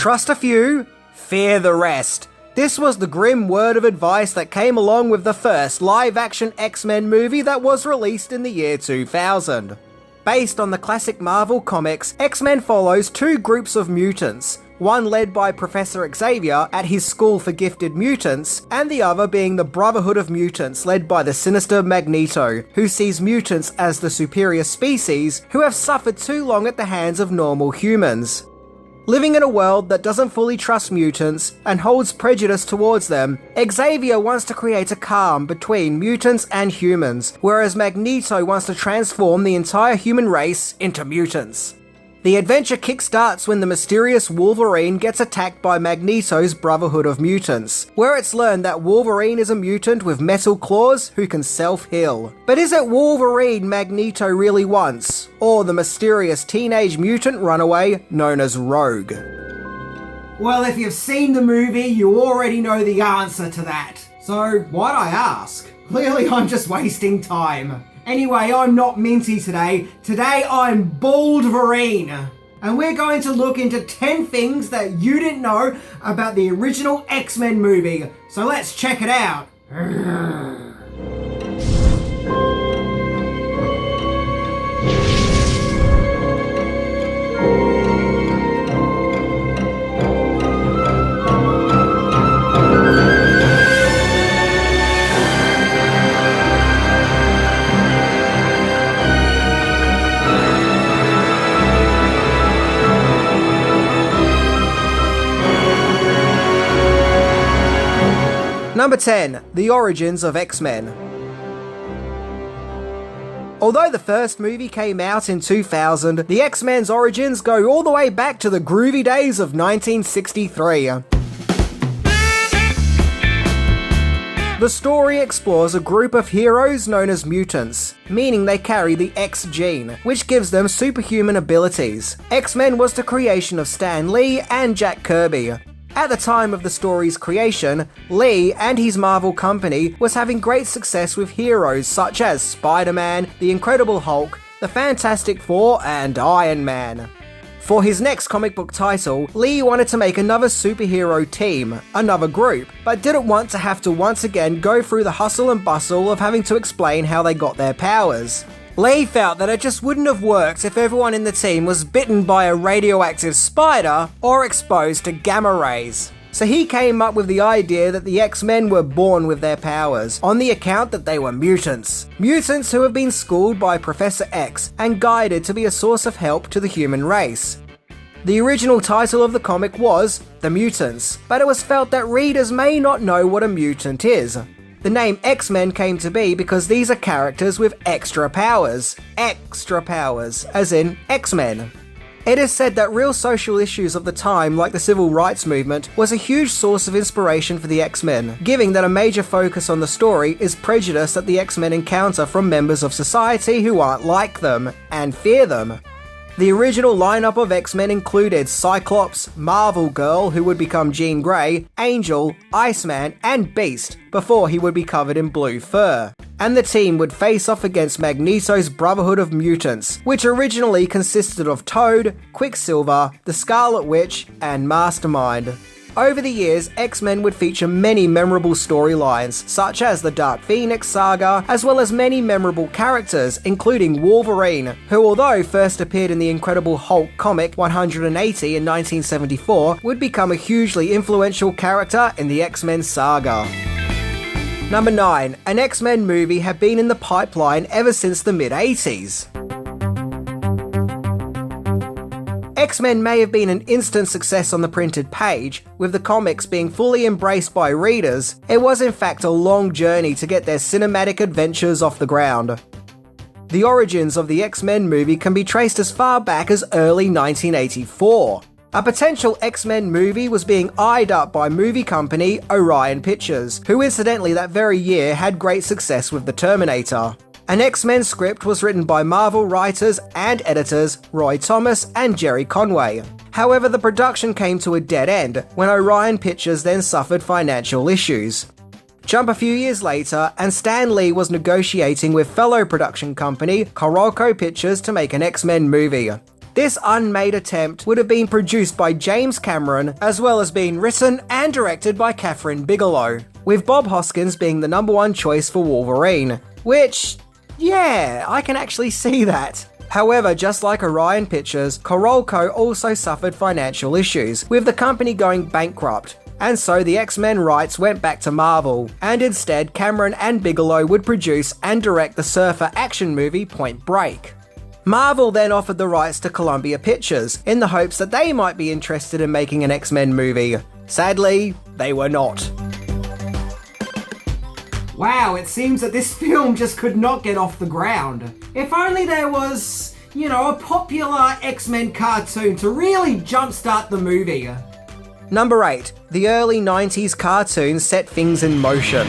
Trust a few, fear the rest. This was the grim word of advice that came along with the first live-action X-Men movie that was released in the year 2000. Based on the classic Marvel comics, X-Men follows two groups of mutants, one led by Professor Xavier at his school for gifted mutants, and the other being the Brotherhood of Mutants led by the sinister Magneto, who sees mutants as the superior species who have suffered too long at the hands of normal humans. Living in a world that doesn't fully trust mutants and holds prejudice towards them, Xavier wants to create a calm between mutants and humans, whereas Magneto wants to transform the entire human race into mutants. The adventure kickstarts when the mysterious Wolverine gets attacked by Magneto's Brotherhood of Mutants, where it's learned that Wolverine is a mutant with metal claws who can self-heal. But is it Wolverine Magneto really wants, or the mysterious teenage mutant runaway known as Rogue? Well, if you've seen the movie, you already know the answer to that. So why'd I ask? Clearly I'm just wasting time. Anyway, I'm not Minty today. Today I'm Baldverine. And we're going to look into 10 things that you didn't know about the original X-Men movie. So let's check it out. Number 10. The origins of X-Men. Although the first movie came out in 2000, the X-Men's origins go all the way back to the groovy days of 1963. The story explores a group of heroes known as mutants, meaning they carry the X gene, which gives them superhuman abilities. X-Men was the creation of Stan Lee and Jack Kirby. At the time of the story's creation, Lee and his Marvel company was having great success with heroes such as Spider-Man, the Incredible Hulk, the Fantastic Four, and Iron Man. For his next comic book title, Lee wanted to make another superhero team, another group, but didn't want to have to once again go through the hustle and bustle of having to explain how they got their powers. Lee felt that it just wouldn't have worked if everyone in the team was bitten by a radioactive spider or exposed to gamma rays. So he came up with the idea that the X-Men were born with their powers, on the account that they were mutants. Mutants who have been schooled by Professor X and guided to be a source of help to the human race. The original title of the comic was The Mutants, but it was felt that readers may not know what a mutant is. The name X-Men came to be because these are characters with extra powers. Extra powers, as in X-Men. It is said that real social issues of the time, like the civil rights movement, was a huge source of inspiration for the X-Men, given that a major focus on the story is prejudice that the X-Men encounter from members of society who aren't like them, and fear them. The original lineup of X-Men included Cyclops, Marvel Girl, who would become Jean Grey, Angel, Iceman, and Beast, before he would be covered in blue fur. And the team would face off against Magneto's Brotherhood of Mutants, which originally consisted of Toad, Quicksilver, the Scarlet Witch, and Mastermind. Over the years, X-Men would feature many memorable storylines, such as the Dark Phoenix saga, as well as many memorable characters, including Wolverine, who although first appeared in the Incredible Hulk comic 180 in 1974, would become a hugely influential character in the X-Men saga. Number 9. An X-Men movie had been in the pipeline ever since the mid-80s. X-Men may have been an instant success on the printed page, with the comics being fully embraced by readers. It was in fact a long journey to get their cinematic adventures off the ground. The origins of the X-Men movie can be traced as far back as early 1984. A potential X-Men movie was being eyed up by movie company Orion Pictures, who incidentally that very year had great success with The Terminator. An X-Men script was written by Marvel writers and editors Roy Thomas and Jerry Conway. However, the production came to a dead end when Orion Pictures then suffered financial issues. Jump a few years later, and Stan Lee was negotiating with fellow production company Coroco Pictures to make an X-Men movie. This unmade attempt would have been produced by James Cameron, as well as being written and directed by Kathryn Bigelow, with Bob Hoskins being the #1 choice for Wolverine, which, yeah, I can actually see that. However, just like Orion Pictures, Carolco also suffered financial issues, with the company going bankrupt, and so the X-Men rights went back to Marvel, and instead Cameron and Bigelow would produce and direct the surfer action movie Point Break. Marvel then offered the rights to Columbia Pictures, in the hopes that they might be interested in making an X-Men movie. Sadly, they were not. Wow, it seems that this film just could not get off the ground. If only there was, a popular X-Men cartoon to really jumpstart the movie. Number 8. The early 90s cartoon set things in motion.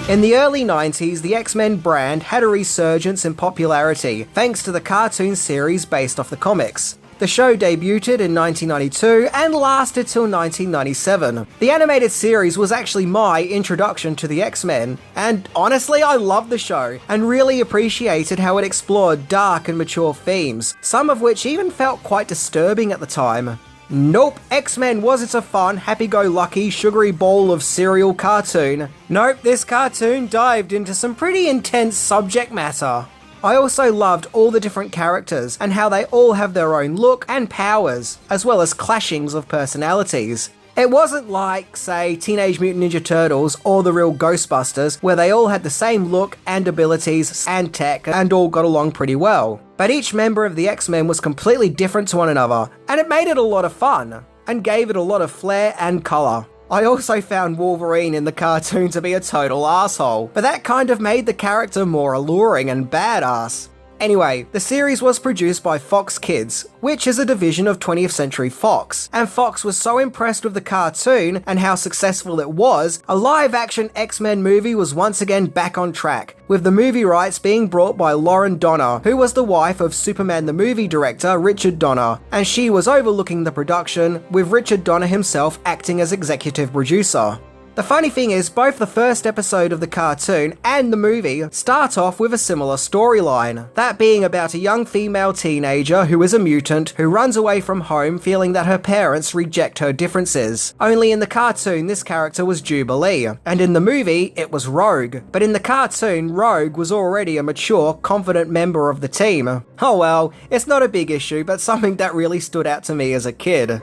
In the early 90s, the X-Men brand had a resurgence in popularity thanks to the cartoon series based off the comics. The show debuted in 1992 and lasted till 1997. The animated series was actually my introduction to the X-Men, and honestly I loved the show and really appreciated how it explored dark and mature themes, some of which even felt quite disturbing at the time. Nope, X-Men wasn't a fun, happy-go-lucky, sugary bowl of cereal cartoon. Nope, this cartoon dived into some pretty intense subject matter. I also loved all the different characters and how they all have their own look and powers, as well as clashings of personalities. It wasn't like, say, Teenage Mutant Ninja Turtles or the real Ghostbusters, where they all had the same look and abilities and tech and all got along pretty well. But each member of the X-Men was completely different to one another, and it made it a lot of fun, and gave it a lot of flair and colour. I also found Wolverine in the cartoon to be a total asshole, but that kind of made the character more alluring and badass. Anyway, the series was produced by Fox Kids, which is a division of 20th Century Fox, and Fox was so impressed with the cartoon and how successful it was, a live-action X-Men movie was once again back on track, with the movie rights being brought by Lauren Donner, who was the wife of Superman the movie director Richard Donner, and she was overlooking the production, with Richard Donner himself acting as executive producer. The funny thing is, both the first episode of the cartoon and the movie start off with a similar storyline, that being about a young female teenager who is a mutant who runs away from home feeling that her parents reject her differences. Only in the cartoon this character was Jubilee, and in the movie it was Rogue, but in the cartoon Rogue was already a mature, confident member of the team. Oh well, it's not a big issue, but something that really stood out to me as a kid.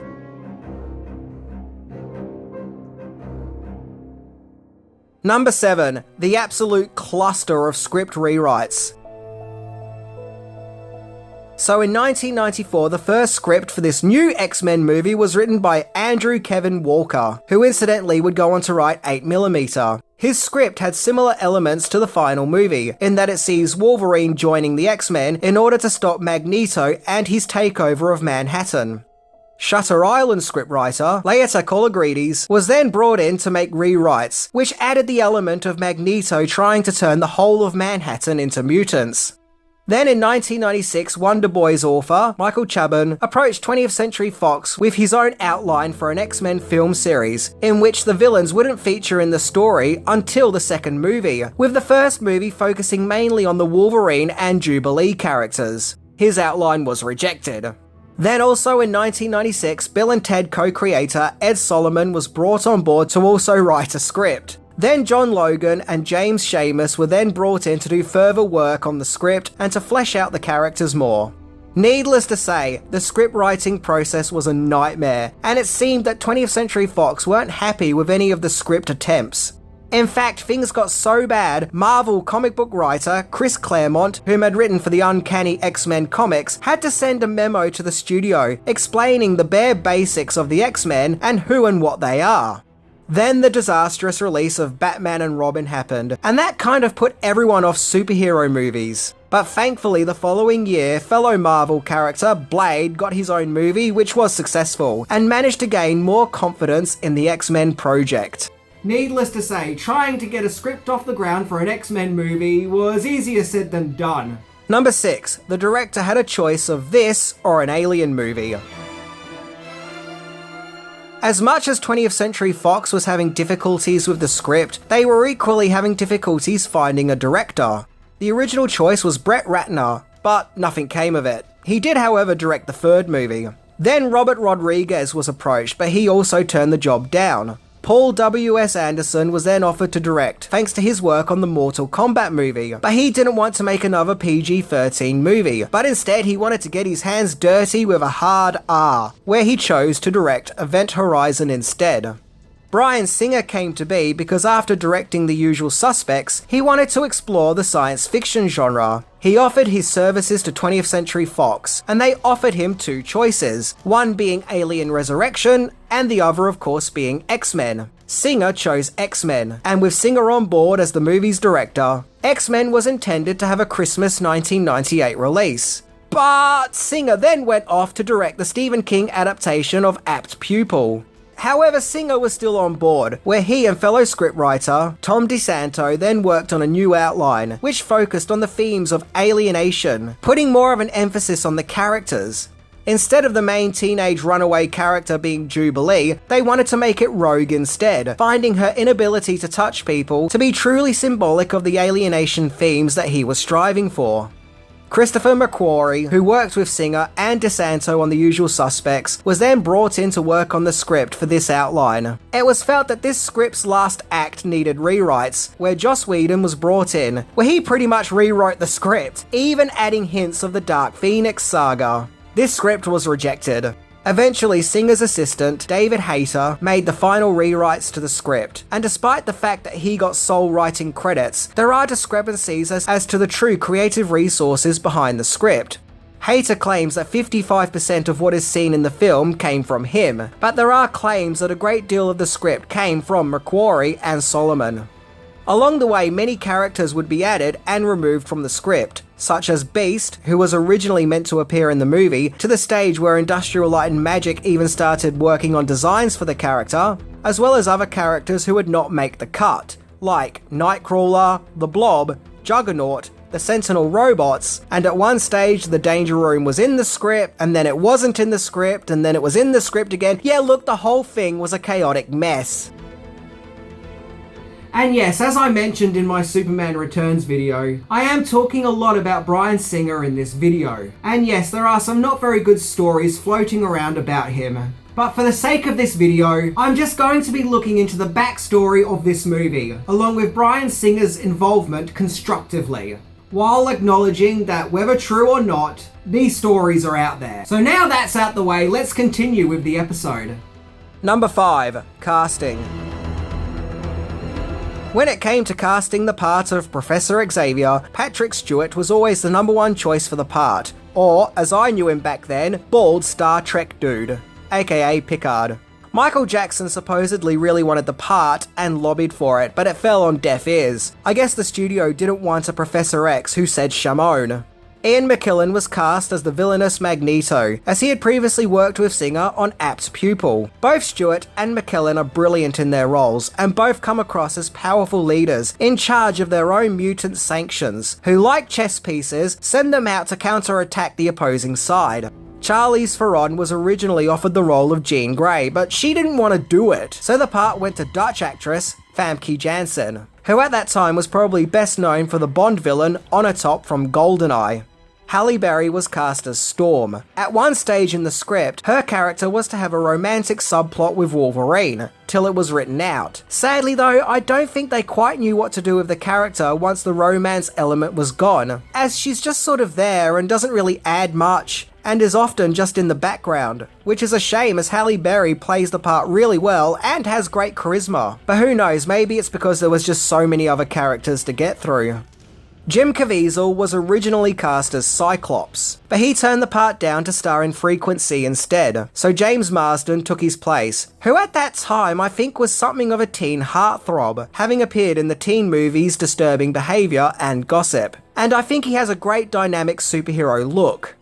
Number 7. The absolute cluster of script rewrites. So in 1994, the first script for this new X-Men movie was written by Andrew Kevin Walker, who incidentally would go on to write 8mm. His script had similar elements to the final movie, in that it sees Wolverine joining the X-Men in order to stop Magneto and his takeover of Manhattan. Shutter Island scriptwriter Laeta Colagrides was then brought in to make rewrites, which added the element of Magneto trying to turn the whole of Manhattan into mutants. Then in 1996, Wonder Boy's author, Michael Chabon, approached 20th Century Fox with his own outline for an X-Men film series, in which the villains wouldn't feature in the story until the second movie, with the first movie focusing mainly on the Wolverine and Jubilee characters. His outline was rejected. Then also in 1996, Bill and Ted co-creator Ed Solomon was brought on board to also write a script. Then John Logan and James Schamus were then brought in to do further work on the script and to flesh out the characters more. Needless to say, the script writing process was a nightmare, and it seemed that 20th Century Fox weren't happy with any of the script attempts. In fact, things got so bad, Marvel comic book writer Chris Claremont, whom had written for the Uncanny X-Men comics, had to send a memo to the studio explaining the bare basics of the X-Men and who and what they are. Then the disastrous release of Batman and Robin happened, and that kind of put everyone off superhero movies. But thankfully the following year, fellow Marvel character Blade got his own movie, which was successful, and managed to gain more confidence in the X-Men project. Needless to say, trying to get a script off the ground for an X-Men movie was easier said than done. Number 6. The director had a choice of this or an Alien movie. As much as 20th Century Fox was having difficulties with the script, they were equally having difficulties finding a director. The original choice was Brett Ratner, but nothing came of it. He did, however, direct the third movie. Then Robert Rodriguez was approached, but he also turned the job down. Paul W.S. Anderson was then offered to direct, thanks to his work on the Mortal Kombat movie, but he didn't want to make another PG-13 movie, but instead he wanted to get his hands dirty with a hard R, where he chose to direct Event Horizon instead. Bryan Singer came to be because after directing The Usual Suspects, he wanted to explore the science fiction genre. He offered his services to 20th Century Fox, and they offered him two choices, one being Alien Resurrection, and the other of course being X-Men. Singer chose X-Men, and with Singer on board as the movie's director, X-Men was intended to have a Christmas 1998 release. But Singer then went off to direct the Stephen King adaptation of Apt Pupil. However, Singer was still on board, where he and fellow scriptwriter Tom DeSanto then worked on a new outline, which focused on the themes of alienation, putting more of an emphasis on the characters. Instead of the main teenage runaway character being Jubilee, they wanted to make it Rogue instead, finding her inability to touch people to be truly symbolic of the alienation themes that he was striving for. Christopher McQuarrie, who worked with Singer and DeSanto on The Usual Suspects, was then brought in to work on the script for this outline. It was felt that this script's last act needed rewrites, where Joss Whedon was brought in, where he pretty much rewrote the script, even adding hints of the Dark Phoenix saga. This script was rejected. Eventually, Singer's assistant, David Hayter, made the final rewrites to the script, and despite the fact that he got sole writing credits, there are discrepancies as to the true creative resources behind the script. Hayter claims that 55% of what is seen in the film came from him, but there are claims that a great deal of the script came from McQuarrie and Solomon. Along the way, many characters would be added and removed from the script, such as Beast, who was originally meant to appear in the movie, to the stage where Industrial Light and Magic even started working on designs for the character, as well as other characters who would not make the cut, like Nightcrawler, the Blob, Juggernaut, the Sentinel robots, and at one stage the Danger Room was in the script, and then it wasn't in the script, and then it was in the script again. Yeah, look, the whole thing was a chaotic mess. And yes, as I mentioned in my Superman Returns video, I am talking a lot about Bryan Singer in this video. And yes, there are some not very good stories floating around about him. But for the sake of this video, I'm just going to be looking into the backstory of this movie, along with Bryan Singer's involvement constructively, while acknowledging that whether true or not, these stories are out there. So now that's out the way, let's continue with the episode. Number 5. Casting. When it came to casting the part of Professor Xavier, Patrick Stewart was always the number one choice for the part, or, as I knew him back then, bald Star Trek dude, aka Picard. Michael Jackson supposedly really wanted the part and lobbied for it, but it fell on deaf ears. I guess the studio didn't want a Professor X who said Shamone. Ian McKellen was cast as the villainous Magneto, as he had previously worked with Singer on Apt Pupil. Both Stewart and McKellen are brilliant in their roles, and both come across as powerful leaders in charge of their own mutant sanctions, who, like chess pieces, send them out to counterattack the opposing side. Charlize Theron was originally offered the role of Jean Grey, but she didn't want to do it, so the part went to Dutch actress Famke Janssen, who at that time was probably best known for the Bond villain Onatop from GoldenEye. Halle Berry was cast as Storm. At one stage in the script, her character was to have a romantic subplot with Wolverine, till it was written out. Sadly though, I don't think they quite knew what to do with the character once the romance element was gone, as she's just sort of there and doesn't really add much, and is often just in the background, which is a shame as Halle Berry plays the part really well and has great charisma. But who knows, maybe it's because there was just so many other characters to get through. Jim Caviezel was originally cast as Cyclops, but he turned the part down to star in Frequency instead, so James Marsden took his place, who at that time I think was something of a teen heartthrob, having appeared in the teen movies Disturbing Behaviour and Gossip, and I think he has a great dynamic superhero look.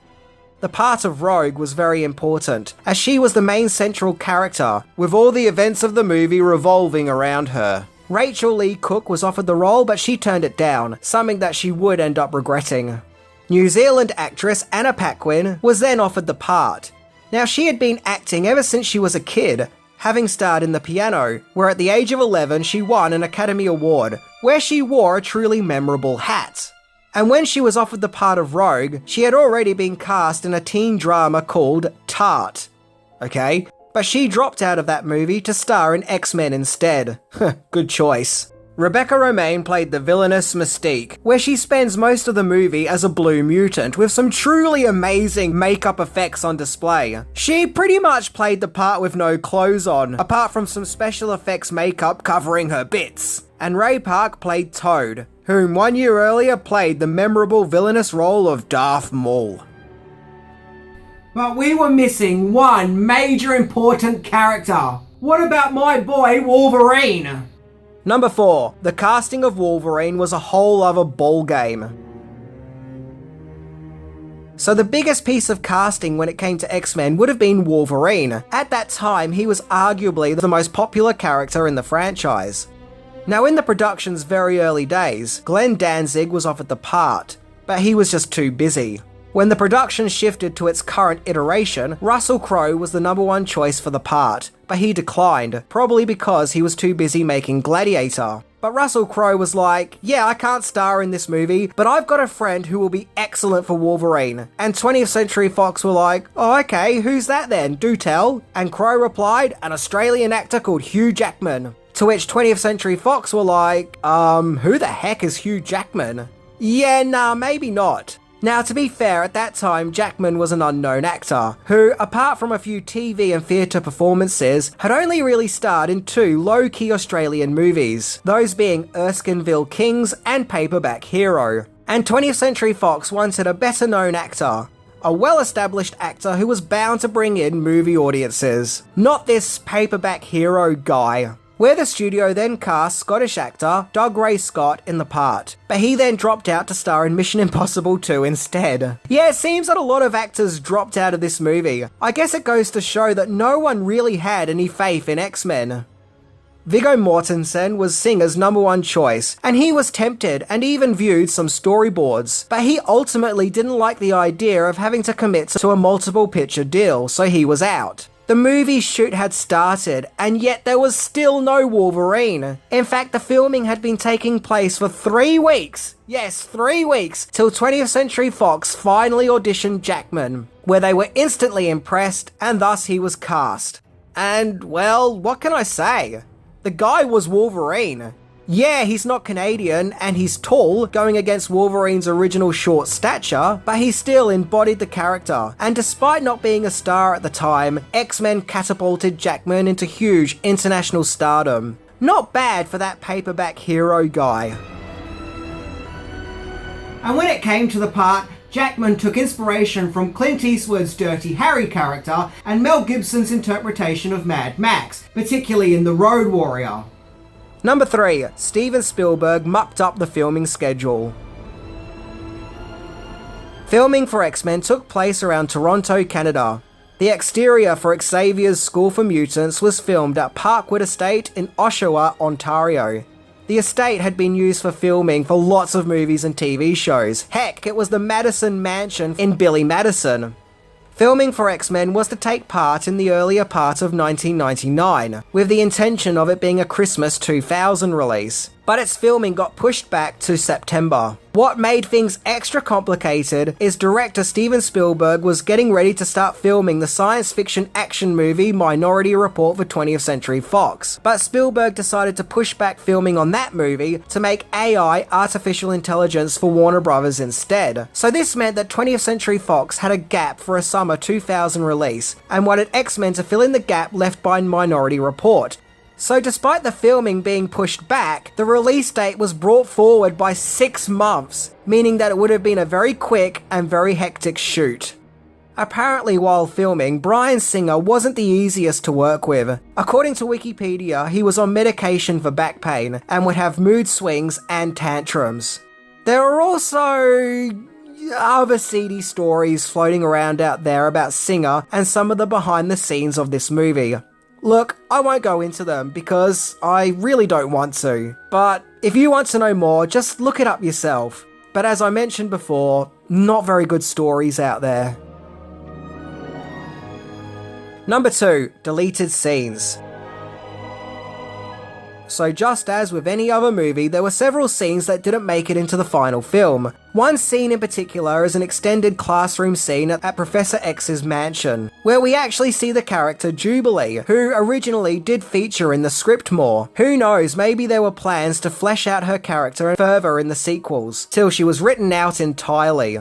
The part of Rogue was very important, as she was the main central character, with all the events of the movie revolving around her. Rachel Lee Cook was offered the role, but she turned it down, something that she would end up regretting. New Zealand actress Anna Paquin was then offered the part. Now, she had been acting ever since she was a kid, having starred in The Piano, where at the age of 11 she won an Academy Award, where she wore a truly memorable hat. And when she was offered the part of Rogue, she had already been cast in a teen drama called Tart. Okay? But she dropped out of that movie to star in X-Men instead. Good choice. Rebecca Romaine played the villainous Mystique, where she spends most of the movie as a blue mutant with some truly amazing makeup effects on display. She pretty much played the part with no clothes on, apart from some special effects makeup covering her bits. And Ray Park played Toad, whom 1 year earlier played the memorable villainous role of Darth Maul. But we were missing one major important character. What about my boy Wolverine? Number 4. The casting of Wolverine was a whole other ballgame. So the biggest piece of casting when it came to X-Men would have been Wolverine. At that time, he was arguably the most popular character in the franchise. Now in the production's very early days, Glenn Danzig was offered the part, but he was just too busy. When the production shifted to its current iteration, Russell Crowe was the number one choice for the part, but he declined, probably because he was too busy making Gladiator. But Russell Crowe was like, yeah, I can't star in this movie, but I've got a friend who will be excellent for Wolverine. And 20th Century Fox were like, oh okay, who's that then? Do tell. And Crowe replied, an Australian actor called Hugh Jackman. To which 20th Century Fox were like, who the heck is Hugh Jackman? Yeah, nah, maybe not. Now, to be fair, at that time, Jackman was an unknown actor, who, apart from a few TV and theatre performances, had only really starred in 2 low-key Australian movies, those being Erskineville Kings and Paperback Hero. And 20th Century Fox wanted a better-known actor, a well-established actor who was bound to bring in movie audiences, not this Paperback Hero guy. Where the studio then cast Scottish actor Doug Ray Scott in the part, but he then dropped out to star in Mission Impossible 2 instead. Yeah, it seems that a lot of actors dropped out of this movie. I guess it goes to show that no one really had any faith in X-Men. Viggo Mortensen was Singer's number one choice, and he was tempted and even viewed some storyboards, but he ultimately didn't like the idea of having to commit to a multiple picture deal, so he was out. The movie shoot had started, and yet there was still no Wolverine. In fact, the filming had been taking place for 3 weeks. Yes, 3 weeks, till 20th Century Fox finally auditioned Jackman, where they were instantly impressed, and thus he was cast. And, well, what can I say? The guy was Wolverine. Yeah, he's not Canadian, and he's tall, going against Wolverine's original short stature, but he still embodied the character, and despite not being a star at the time, X-Men catapulted Jackman into huge international stardom. Not bad for that Paperback Hero guy. And when it came to the part, Jackman took inspiration from Clint Eastwood's Dirty Harry character and Mel Gibson's interpretation of Mad Max, particularly in The Road Warrior. Number 3. Steven Spielberg mucked up the filming schedule. Filming for X-Men took place around Toronto, Canada. The exterior for Xavier's School for Mutants was filmed at Parkwood Estate in Oshawa, Ontario. The estate had been used for filming for lots of movies and TV shows. Heck, it was the Madison Mansion in Billy Madison. Filming for X-Men was to take part in the earlier part of 1999, with the intention of it being a Christmas 2000 release, but its filming got pushed back to September. What made things extra complicated is director Steven Spielberg was getting ready to start filming the science fiction action movie Minority Report for 20th Century Fox, but Spielberg decided to push back filming on that movie to make AI artificial intelligence for Warner Brothers instead. So this meant that 20th Century Fox had a gap for a summer 2000 release, and wanted X-Men to fill in the gap left by Minority Report. So despite the filming being pushed back, the release date was brought forward by 6 months, meaning that it would have been a very quick and very hectic shoot. Apparently while filming, Bryan Singer wasn't the easiest to work with. According to Wikipedia, he was on medication for back pain and would have mood swings and tantrums. There are also other seedy stories floating around out there about Singer and some of the behind the scenes of this movie. Look, I won't go into them because I really don't want to, but if you want to know more, just look it up yourself. But as I mentioned before, not very good stories out there. Number 2, deleted scenes. So just as with any other movie, there were several scenes that didn't make it into the final film. One scene in particular is an extended classroom scene at Professor X's mansion, where we actually see the character Jubilee, who originally did feature in the script more. Who knows, maybe there were plans to flesh out her character further in the sequels, till she was written out entirely.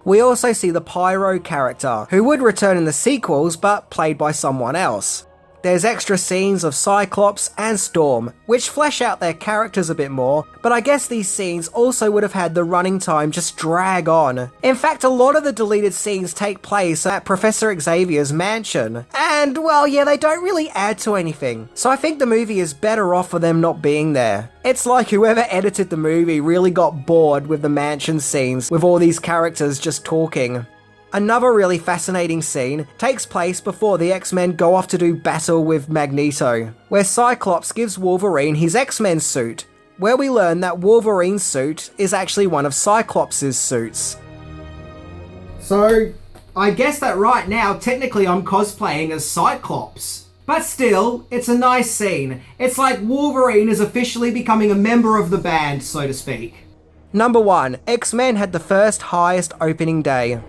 We also see the Pyro character, who would return in the sequels but played by someone else. There's extra scenes of Cyclops and Storm, which flesh out their characters a bit more, but I guess these scenes also would have had the running time just drag on. In fact, a lot of the deleted scenes take place at Professor Xavier's mansion, and well, yeah, they don't really add to anything, so I think the movie is better off for them not being there. It's like whoever edited the movie really got bored with the mansion scenes, with all these characters just talking. Another really fascinating scene takes place before the X-Men go off to do battle with Magneto, where Cyclops gives Wolverine his X-Men suit, where we learn that Wolverine's suit is actually one of Cyclops' suits. So, I guess that right now, technically I'm cosplaying as Cyclops. But still, it's a nice scene. It's like Wolverine is officially becoming a member of the band, so to speak. Number 1. X-Men had the first highest opening day.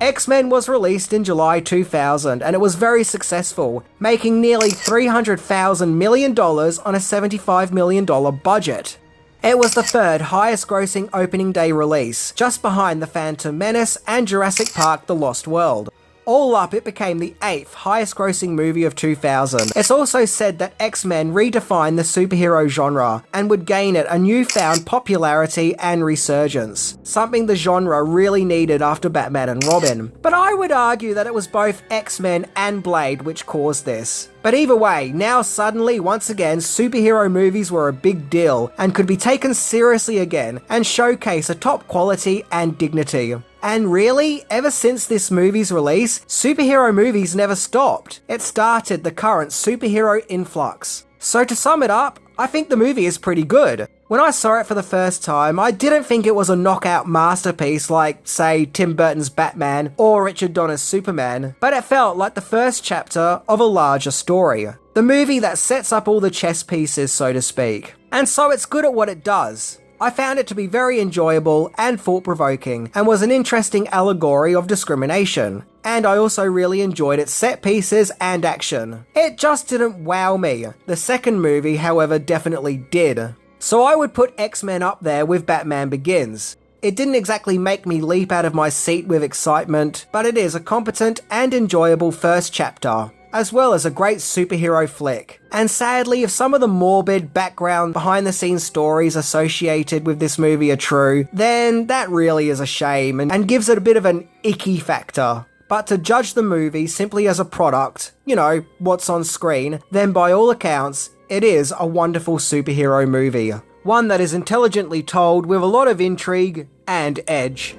X-Men was released in July 2000 and it was very successful, making nearly $300,000 million on a $75 million budget. It was the third highest grossing opening day release, just behind The Phantom Menace and Jurassic Park: The Lost World. All up, it became the 8th highest grossing movie of 2000. It's also said that X-Men redefined the superhero genre and would gain it a newfound popularity and resurgence, something the genre really needed after Batman and Robin. But I would argue that it was both X-Men and Blade which caused this. But either way, now suddenly, once again, superhero movies were a big deal and could be taken seriously again and showcase a top quality and dignity. And really, ever since this movie's release, superhero movies never stopped. It started the current superhero influx. So to sum it up, I think the movie is pretty good. When I saw it for the first time, I didn't think it was a knockout masterpiece like, say, Tim Burton's Batman or Richard Donner's Superman, but it felt like the first chapter of a larger story. The movie that sets up all the chess pieces, so to speak. And so it's good at what it does. I found it to be very enjoyable and thought-provoking, and was an interesting allegory of discrimination. And I also really enjoyed its set pieces and action. It just didn't wow me. The second movie, however, definitely did. So I would put X-Men up there with Batman Begins. It didn't exactly make me leap out of my seat with excitement, but it is a competent and enjoyable first chapter, as well as a great superhero flick. And sadly, if some of the morbid background behind-the-scenes stories associated with this movie are true, then that really is a shame and gives it a bit of an icky factor. But to judge the movie simply as a product, you know, what's on screen, then by all accounts, it is a wonderful superhero movie. One that is intelligently told with a lot of intrigue and edge.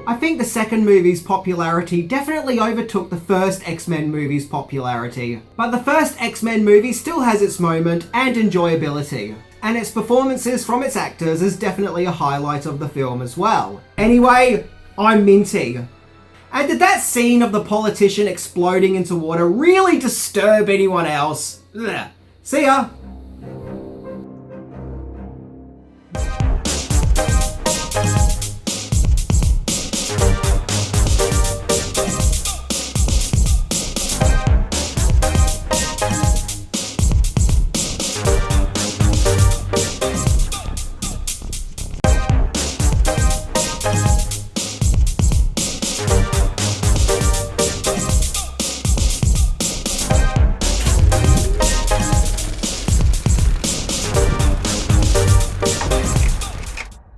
I think the second movie's popularity definitely overtook the first X-Men movie's popularity. But the first X-Men movie still has its moment and enjoyability. And its performances from its actors is definitely a highlight of the film as well. Anyway, I'm Minty. And did that scene of the politician exploding into water really disturb anyone else? Ugh. See ya!